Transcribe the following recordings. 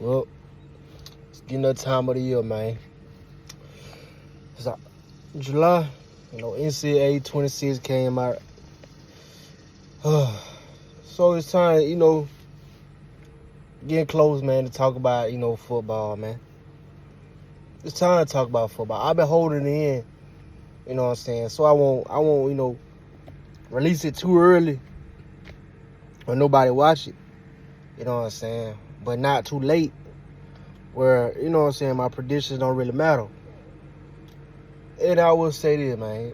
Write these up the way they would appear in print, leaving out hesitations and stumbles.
Well, it's getting that time of the year, man. It's like July, NCAA 26 came out. So it's time, getting close, man, to talk about, football, man. It's time to talk about football. I've been holding it in, you know what I'm saying? So I won't, release it too early or nobody watch it, you know what I'm saying? But not too late where, you know what I'm saying, my predictions don't really matter. And I will say this, man.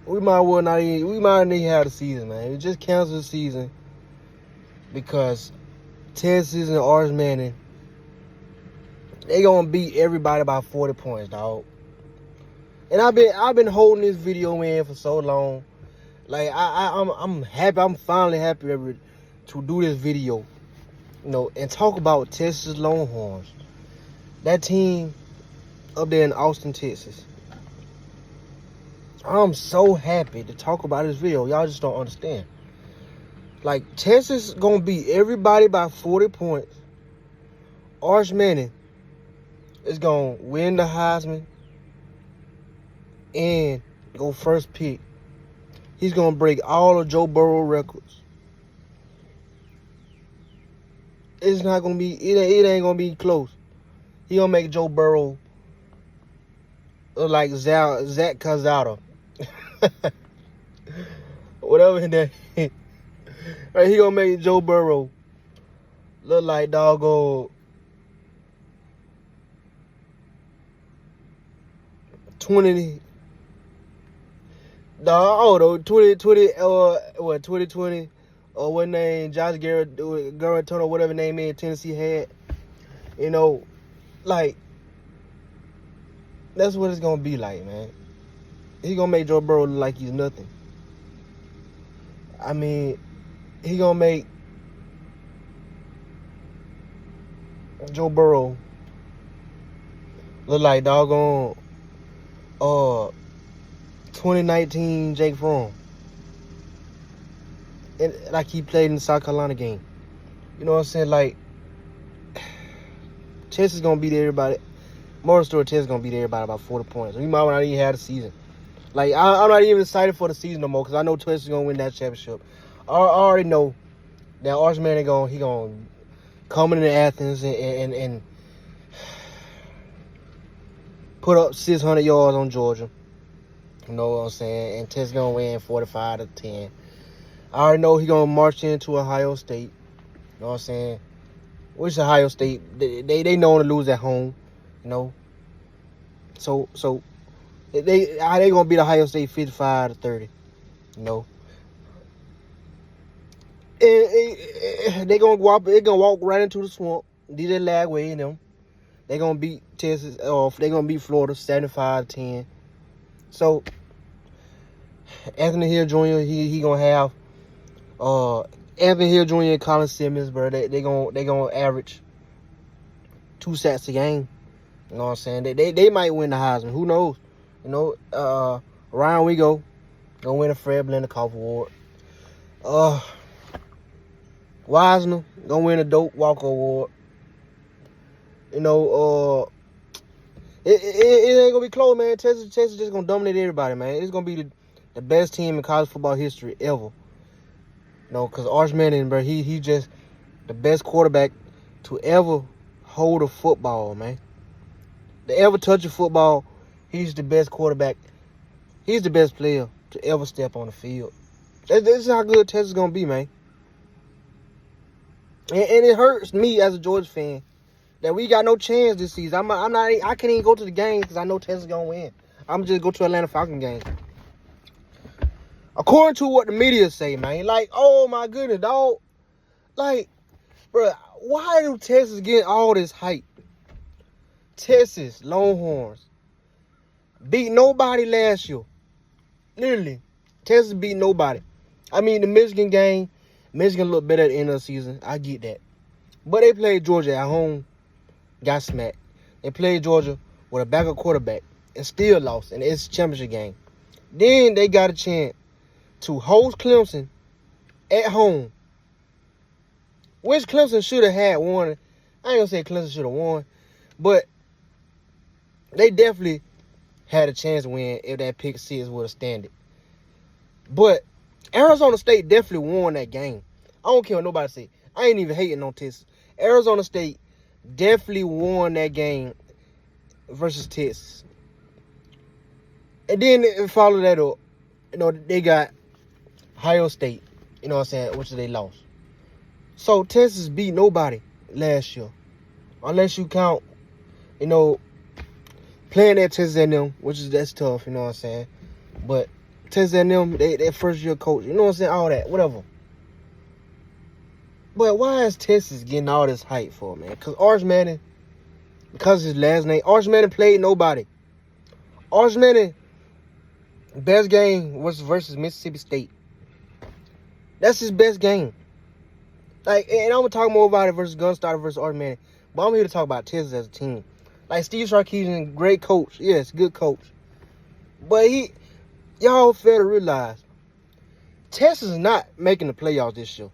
We might not even have the season, man. We just cancel the season because Texas and Arch Manning, they gonna beat everybody by 40 points, dog. And I've been holding this video in for so long. Like I'm happy. I'm finally happy to do this video, and talk about Texas Longhorns. That team up there in Austin, Texas. I'm so happy to talk about this video. Y'all just don't understand. Like, Texas gonna beat everybody by 40 points. Arch Manning is gonna win the Heisman and go first pick. He's gonna break all of Joe Burrow records. It's not gonna be. It ain't gonna be close. He gonna make Joe Burrow look like Zach Calzada. Whatever his name. Right, he gonna make Joe Burrow look like doggone 20. Dog, 2020, or what name, Josh Garrett, whatever name is, Tennessee had. Like, that's what it's gonna be like, man. He gonna make Joe Burrow look like he's nothing. I mean, he gonna make Joe Burrow look like doggone 2019 Jake Fromm. And like he played in the South Carolina game. You know what I'm saying? Like, Texas gonna beat everybody. Moral story, Texas gonna beat everybody about 40 points. We might not even have the season. Like, I'm not even excited for the season no more because I know Texas is gonna win that championship. I already know that Arch Manning gonna come into Athens and put up 600 yards on Georgia. You know what I'm saying? And Texas gonna win 45-10. I already know he gonna march into Ohio State. You know what I'm saying? Which Ohio State, they know to lose at home. So they gonna beat Ohio State 55-30. And they gonna walk right into the swamp. DJ Lagway and them. They gonna beat Texas, or they gonna beat Florida 75-10. So Anthony Hill Jr. he gonna have Anthony Hill Jr. and Colin Simmons, bro. They gonna average 2 sacks a game. You know what I'm saying? They might win the Heisman. Who knows? Ryan Wigo gonna win the Fred Blendercoff Award. Wisner gonna win the Doak Walker Award. It ain't gonna be close, man. Texas just gonna dominate everybody, man. It's gonna be the best team in college football history ever. Because Arch Manning, bro, he just the best quarterback to ever hold a football, man. To ever touch a football, he's the best quarterback. He's the best player to ever step on the field. This is how good Texas is gonna be, man. And it hurts me as a Georgia fan that we got no chance this season. I can't even go to the game because I know Texas is gonna win. I'm just go to Atlanta Falcons game. According to what the media say, man, like, oh my goodness, dog. Like, bro, why do Texas get all this hype? Texas Longhorns beat nobody last year. Literally, Texas beat nobody. I mean, the Michigan game, Michigan looked better at the end of the season. I get that. But they played Georgia at home, got smacked. They played Georgia with a backup quarterback and still lost in its championship game. Then they got a chance to host Clemson at home which Clemson should have had won. I ain't gonna say Clemson should have won, but they definitely had a chance to win if that pick six would have standed. But Arizona State definitely won that game. I don't care what nobody say. I ain't even hating on Texas. Arizona State definitely won that game versus Texas. And then follow that up, they got Ohio State, you know what I'm saying, which they lost. So Texas beat nobody last year. Unless you count, playing at Texas A&M, that's tough, you know what I'm saying. But Texas A&M, they first year coach, you know what I'm saying, all that, whatever. But why is Texas getting all this hype for, man? Because Arch Manning, because his last name, Arch Manning played nobody. Arch Manning, best game was versus Mississippi State. That's his best game. And I'm going to talk more about it versus Gunstarter versus Arch Manning. But I'm here to talk about Texas as a team. Steve Sarkisian, great coach. Yes, good coach. But y'all fail to realize, Texas is not making the playoffs this year.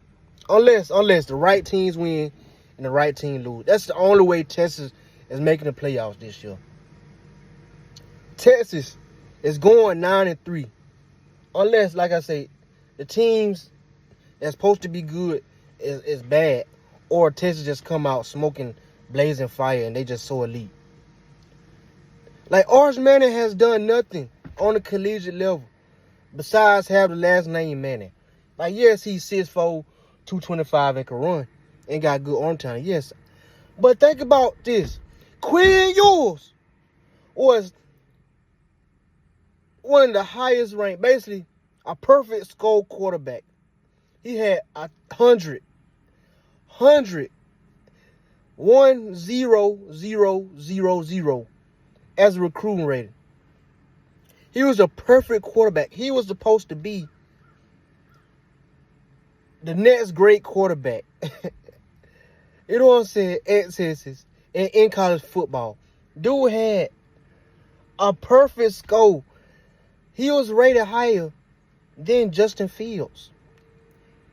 Unless the right teams win and the right team lose. That's the only way Texas is making the playoffs this year. Texas is going 9-3. Unless, like I say, the teams that's supposed to be good is bad. Or Texas just come out smoking, blazing fire, and they just so elite. Arch Manning has done nothing on the collegiate level besides have the last name Manning. Yes, he's 6'4", 225 and can run and got good arm talent. Yes. But think about this. Quinn Ewers was one of the highest ranked, basically a perfect score quarterback. He had 100, 1-0-0-0-0 as a recruiting rating. He was a perfect quarterback. He was supposed to be the next great quarterback. You know what I'm saying? At Texas and in college football. Dude had a perfect score. He was rated higher than Justin Fields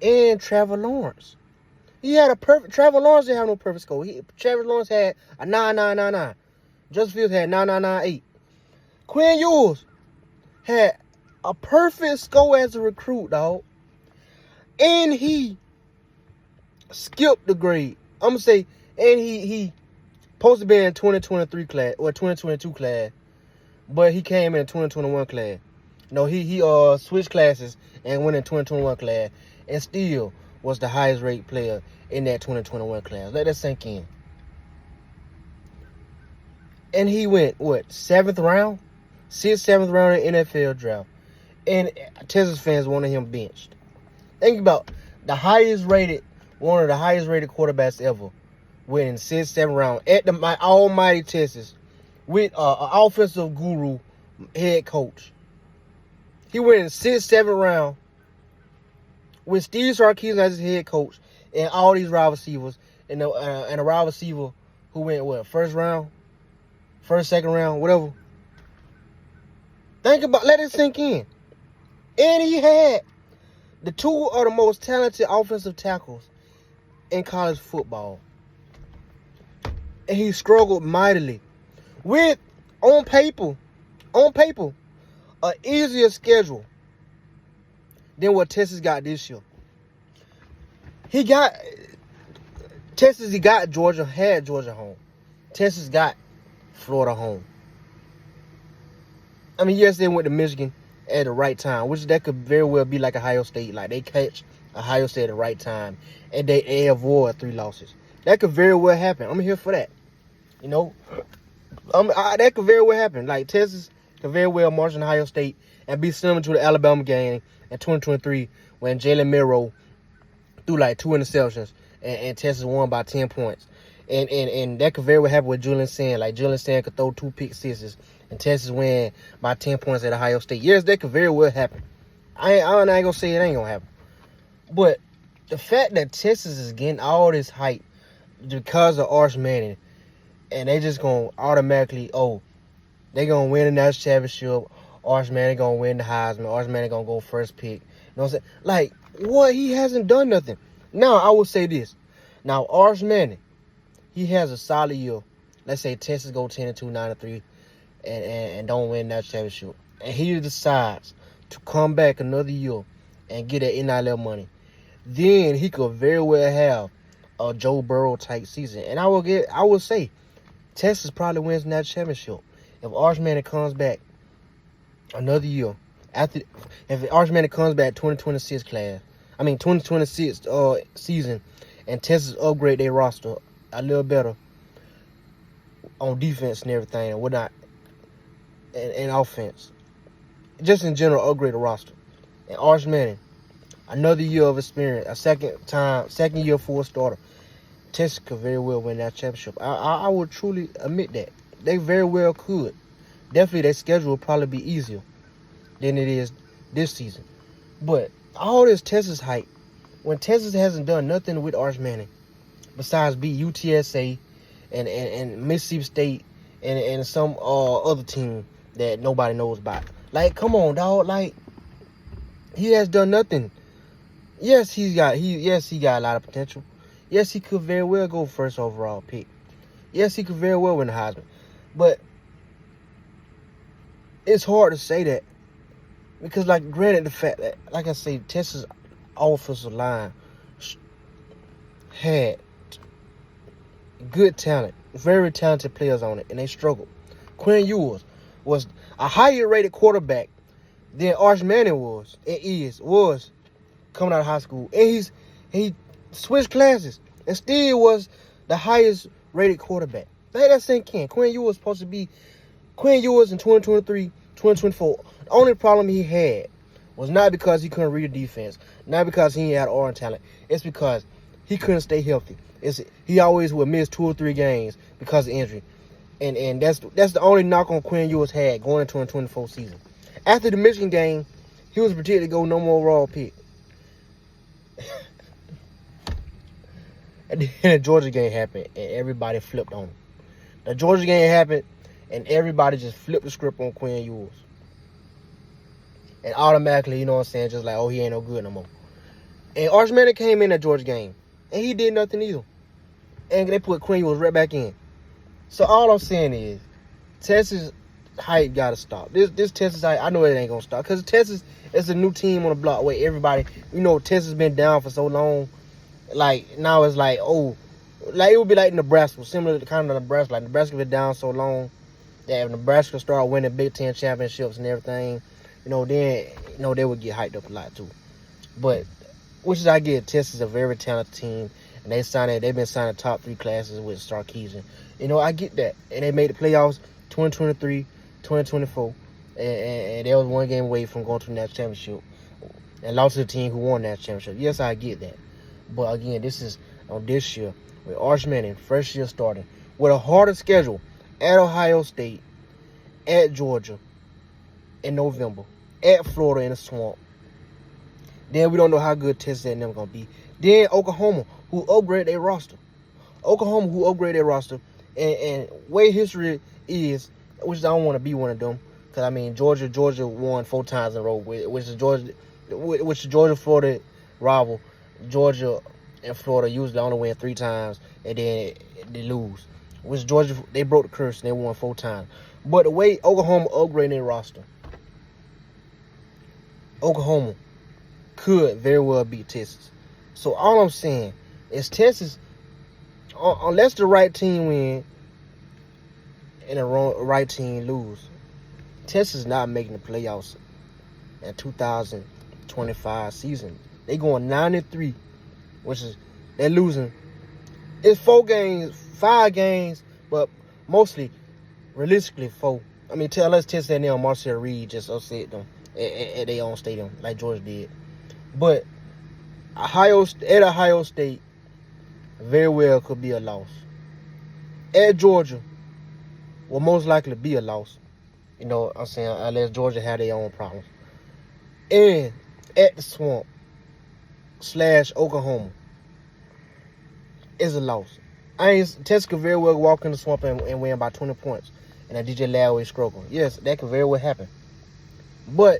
and Trevor Lawrence. He had a perfect. Trevor Lawrence didn't have no perfect score. Trevor Lawrence had a 9.999. Justin Fields had 9.998. Quinn Ewers had a perfect score as a recruit, dog. And he skipped the grade. I'm gonna say, and he supposed to be in 2023 class or 2022 class, but he came in 2021 class. No, he switched classes and went in 2021 class, and still was the highest rated player in that 2021 class. Let that sink in. And he went, 7th round? 6th, 7th round in the NFL draft. And Texas fans wanted him benched. Think about one of the highest rated quarterbacks ever, went in 6th, 7th round at my almighty Texas with an offensive guru head coach. He went in 6th, 7th round with Steve Sarkisian as his head coach and all these wide receivers and a wide receiver who went first round, second round, whatever. Let it sink in. And he had the two of the most talented offensive tackles in college football. And he struggled mightily with, on paper, an easier schedule than what Texas got this year. He got Georgia, had Georgia home. Texas got Florida home. I mean, yes, they went to Michigan at the right time, which that could very well be like Ohio State. They catch Ohio State at the right time, and they avoid 3 losses. That could very well happen. I'm here for that. That could very well happen. Texas could very well march on Ohio State and be similar to the Alabama game in 2023 when Jalen Milroe threw 2 interceptions and Texas won by 10 points. And that could very well happen with Julian Sand. Julian Sand could throw 2 pick sixes and Texas win by 10 points at Ohio State. Yes, that could very well happen. I ain't going to say it ain't going to happen. But the fact that Texas is getting all this hype because of Arch Manning, and they just going to automatically, they going to win the national championship. Arch Manning going to win the Heisman. Arch Manning going to go first pick. You know what I'm saying? What? He hasn't done nothing. Now, I will say this. Now, Arch Manning, he has a solid year. Let's say Texas go 10-2, 9-3, and don't win that championship. And he decides to come back another year and get that NIL money. Then he could very well have a Joe Burrow type season. And I will say, Texas probably wins that championship. If Arch Manning comes back another year, if Arch Manning comes back 2026 season, and Texas upgrade their roster a little better on defense and everything and whatnot, and offense, just in general, upgrade the roster. And Arch Manning, another year of experience, a second year full starter, Texas could very well win that championship. I would truly admit that. They very well could. Definitely their schedule will probably be easier than it is this season. But all this Texas hype, when Texas hasn't done nothing with Arch Manning besides beat UTSA and Mississippi State and some other team that nobody knows about. Like, come on, dog. Like, he has done nothing. Yes, he got a lot of potential. Yes, he could very well go first overall pick. Yes, he could very well win the Heisman. But it's hard to say that because, like, granted the fact that, like I say, Texas offensive line had good talent, very talented players on it, and they struggled. Quinn Ewers was a higher rated quarterback than Arch Manning was coming out of high school. And he switched classes and still was the highest rated quarterback. Let that sink in. Quinn Ewers in 2023, 2024. The only problem he had was not because he couldn't read the defense, not because he had arm talent. It's because he couldn't stay healthy. He always would miss 2 or 3 games because of injury. And that's the only knock on Quinn Ewers had going into the 2024 season. After the Michigan game, he was projected to go no more overall pick. And then the Georgia game happened, and everybody flipped on him. The Georgia game happened, and everybody just flipped the script on Quinn Ewers. And automatically, you know what I'm saying, just like, oh, he ain't no good no more. And Arch Manning came in that Georgia game, and he did nothing either. And they put Quinn Ewers right back in. So all I'm saying is, Texas hype got to stop. This Texas hype, I know it ain't going to stop. Because Texas is a new team on the block where everybody, you know, Texas been down for so long. Like, now it's like, oh, like it would be like Nebraska, similar to kind of Nebraska. Like, Nebraska been down so long that if Nebraska start winning Big Ten championships and everything, you know, then, you know, they would get hyped up a lot too. But, which is, I get, Texas is a very talented team. And they've been signing top 3 classes with Sarkisian. You know, I get that. And they made the playoffs 2023, 2024. And they was 1 game away from going to the national championship. And lost to the team who won that championship. Yes, I get that. But again, this is on this year with Arch Manning, first year starting, with a harder schedule at Ohio State, at Georgia in November, at Florida in the swamp. Then we don't know how good Texas and them going to be. Then Oklahoma, who upgraded their roster. And way history is, which I don't want to be one of them, because I mean Georgia won 4 times in a row, which the Georgia-Florida rival. Georgia and Florida usually only win 3 times, and then they lose. Which Georgia, they broke the curse and they won 4 times. But the way Oklahoma upgraded their roster, Oklahoma could very well beat Texas. So all I'm saying is Texas, unless the right team win and the right team lose, Texas is not making the playoffs in 2025 season. They going 9-3, which is, they're losing. It's 5 games, but mostly, realistically, 4. I mean, unless Texas and them, Marcel Reed just upset them at their own stadium, like Georgia did. But Ohio State very well could be a loss. At Georgia will most likely be a loss. You know what I'm saying? Unless Georgia had their own problems. And at the Swamp / Oklahoma is a loss. Texas could very well walk in the Swamp and win by 20 points. And a DJ Lowry struggle. Yes, that could very well happen. But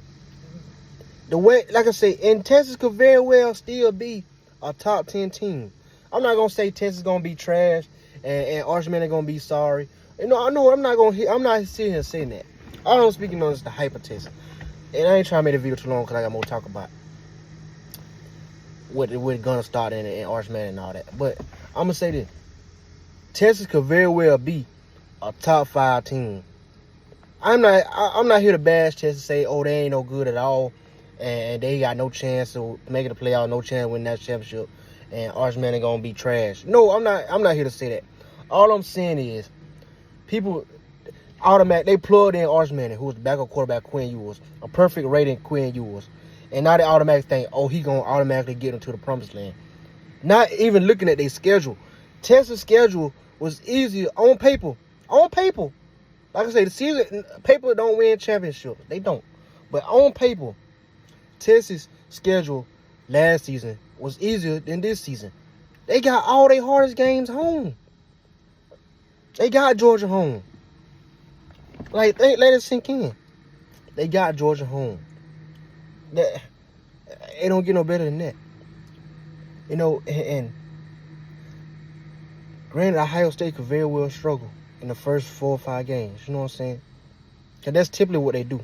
the way, like I say, and Texas could very well still be a top 10 team. I'm not gonna say Texas gonna be trash and Arch Manning gonna be sorry. You know, I know I'm not sitting here saying that. All I'm speaking on is the hype of Texas. And I ain't trying to make the video too long because I got more to talk about what gonna start and Arch Manning and all that. But I'm gonna say this: Texas could very well be a top 5 team. I'm not here to bash Texas, say, oh, they ain't no good at all, and they got no chance to make it a playoff, no chance to win that championship, and Arch Manning gonna be trash. No, I'm not here to say that. All I'm saying is, people they plugged in Arch Manning, who was the backup quarterback Quinn Ewers, a perfect rating Quinn Ewers, and now they automatically think, oh, he gonna automatically get into the promised land. Not even looking at their schedule. Texas' schedule was easier on paper. On paper. Like I say, the season, paper don't win championships. They don't. But on paper, Texas' schedule last season was easier than this season. They got all their hardest games home. They got Georgia home. Like, let it sink in. They got Georgia home. It don't get no better than that. You know, and granted, Ohio State could very well struggle in the first 4 or 5 games. You know what I'm saying? Because that's typically what they do.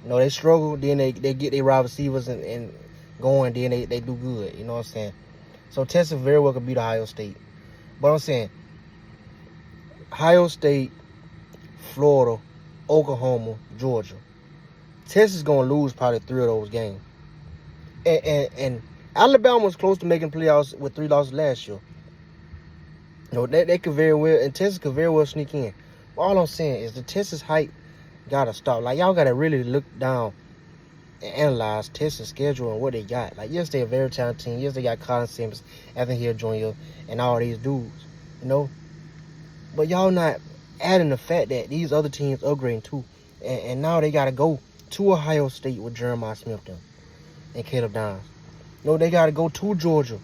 You know, they struggle, then they get their wide receivers and going, then they do good. You know what I'm saying? So Texas very well could beat Ohio State. But I'm saying, Ohio State, Florida, Oklahoma, Georgia. Texas is going to lose probably 3 of those games. And Alabama was close to making playoffs with 3 losses last year. You know, they could very well, and Texas could very well sneak in. But all I'm saying is the Texas hype got to stop. Like, y'all got to really look down and analyze Texas' schedule and what they got. Like, yes, they're a very talented team. Yes, they got Colin Simmons, Anthony Hill Jr., and all these dudes, you know. But y'all not adding the fact that these other teams upgrading too. And now they got to go to Ohio State with Jeremiah Smith and Caleb Downs. You know, they got to go to Georgia,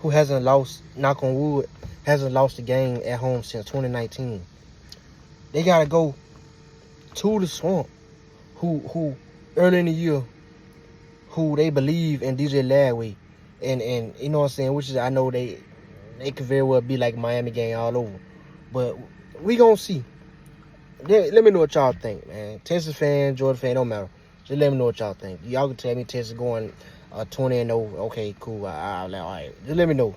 who hasn't lost, knock on wood, hasn't lost a game at home since 2019. They got to go to the Swamp, who early in the year, who they believe in DJ Lagway. And you know what I'm saying, which is, I know they could very well be like Miami game all over. But we gonna see. Let me know what y'all think, man. Texas fan, Georgia fan, don't matter. Just let me know what y'all think. Y'all can tell me Texas going 20-0. Okay, cool. All right. Just let me know.